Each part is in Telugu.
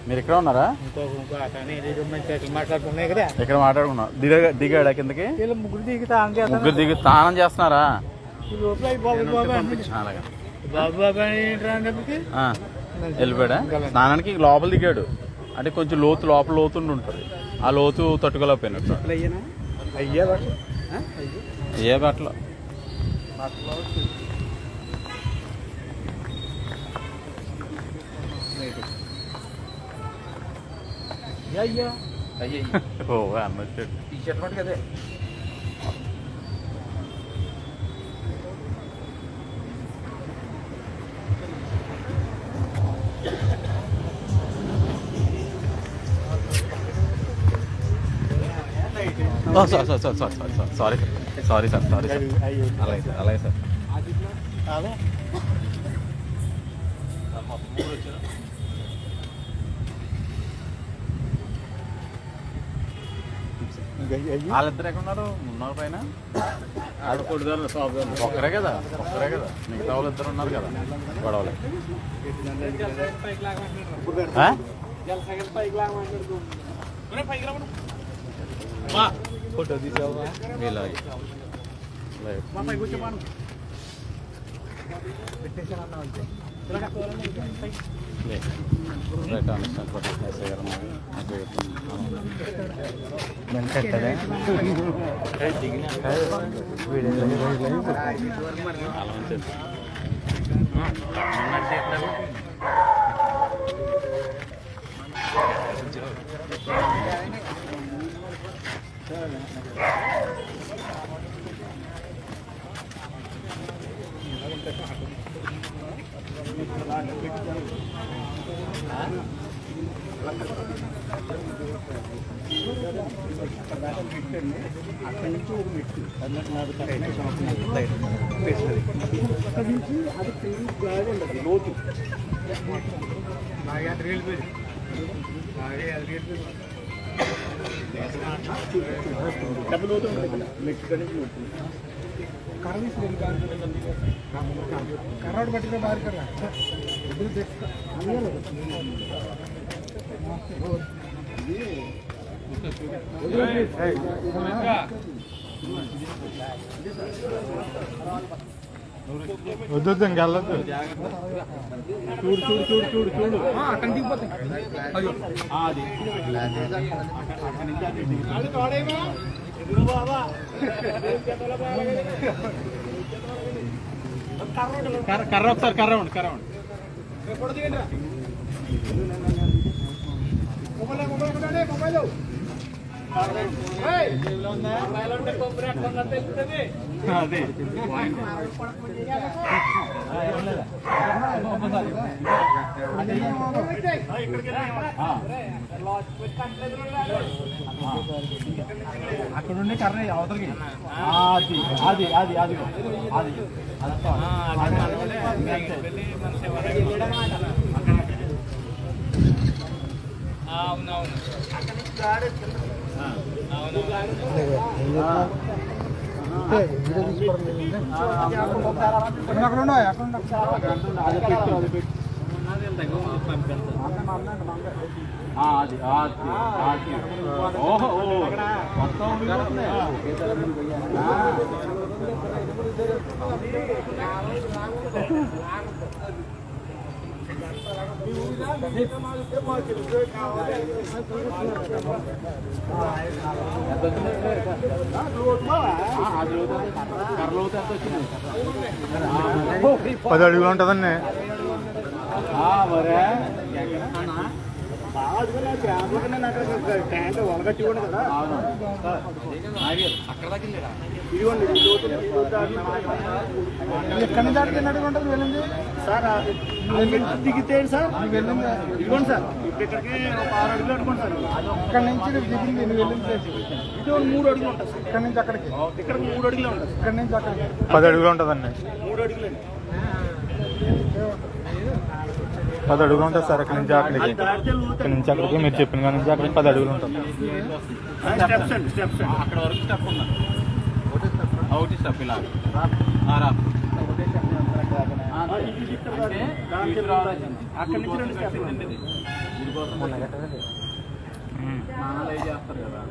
మీరు ఇక్కడ ఉన్నారా? ఇక్కడ మాట్లాడుకున్నాం. దిగాడా కిందకి? ముగ్గురు దిగి స్నానం చేస్తున్నారా? వెళ్ళిపోయాడా? స్నానానికి లోపల దిగాడు అంటే కొంచెం లోపల లోతుండి ఉంటుంది. ఆ లోతు తట్టుకోలేకపోయినట్టు. అయ్యే బట్టలు ఓ అన్నట్టు టీ-షర్ట్ మటుకు అదే. సారీ సార్ అలాగే సార్. వాళ్ళిద్దరు ఎక్కడ ఉన్నారు? పైన ఒక్కరే కదా మిగతా వాళ్ళు ఇద్దరు ఉన్నారు కదా గొడవలు. ఫోటో తీసావా? అక్కడి నుంచి ఒక మెట్టు అక్కడి నుంచి అది గాలి ఉండదు లోతు డబ్బు లోతు ఉంటుంది మెట్టు కడి నుంచి కర్రాడు పట్టిన బారి కర్రా వద్దు ఇంకెళ్ళదు. చూడు అక్కడ దిగిపోతాయి. కర్ర ఒకసారి కర్ర అదే అక్కడ ఉండే కర్ర అవతలకి అది అది అది అది అవునవును పది అడుగులు ఉంటుందండి. ఎక్కడి నుంచి అడిగినట్టు ఉంటుంది వెళ్ళింది సార్. దిగితే సార్ వెళ్ళింది ఇదిగోండి సార్. ఇక్కడికి 6 అడుగులు అడుగుంది సార్. ఇక్కడ నుంచి దిగింది వెళ్ళింది ఇది 3 అడుగులు ఉంటుంది సార్. ఇక్కడ నుంచి అక్కడికి ఇక్కడికి 3 అడుగులు ఉంటుంది. ఇక్కడ నుంచి అక్కడికి 10 అడుగులు ఉంటుందండి. 3 అడుగులు 10 అడుగులు ఉంటుంది సార్. అక్కడి నుంచి అక్కడికి ఇక్కడ నుంచి అక్కడికి మీరు చెప్పిన కానీ నుంచి అక్కడికి 10 అడుగులు ఉంటుంది. అక్కడ వరకు స్టెప్ ఉన్నా ఒకటి స్టెప్ ఇలా అక్కడి నుంచి 2 స్టెప్ కోసం స్నానాలు అవి చేస్తారు కదా.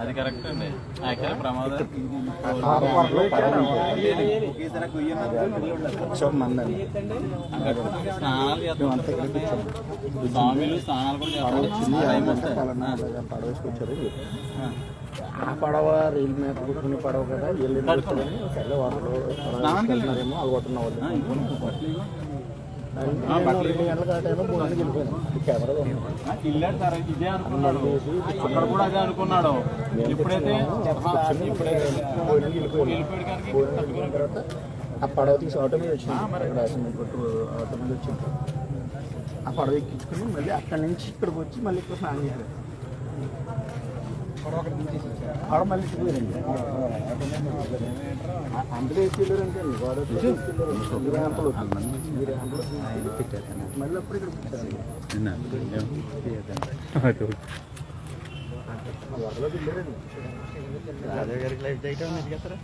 అది కరెక్ట్ అండి. యాక్చువల్ ప్రమాదం స్నానాలు చేస్తాం. స్వామిలు స్నానాలు కూడా పడవేసుకొచ్చారు. ఆ పడవ రైలు మీద కూర్చుని పడవ కదా వెళ్ళి వాళ్ళేమో అలగొట్టున్న వాళ్ళు 2 గంటల కాటైనా 3 గంటలకు వెళ్ళిపోయాను. కెమెరా వెళ్ళాడు సార్. ఇదే అనుకున్నాడు, అక్కడ కూడా అదే అనుకున్నాడు. ఇప్పుడైతే వెళ్ళిపోయిన తర్వాత ఆ పడవ తీసి ఆటో మీద వచ్చింది. ఆటో మీద వచ్చింది. ఆ పడవ ఎక్కించుకుని మళ్ళీ అక్కడి నుంచి ఇక్కడికి వచ్చి మళ్ళీ ఇక్కడ స్నానం చేశారు. ఆడ మళ్ళీ పోయారండి. అందులో వేసుకెళ్ళారంటే మళ్ళీ అప్పుడు ఇక్కడ వరలో వెళ్ళారండి. రాజా గారికి లైఫ్ జాకెట్ ఉంది కదా.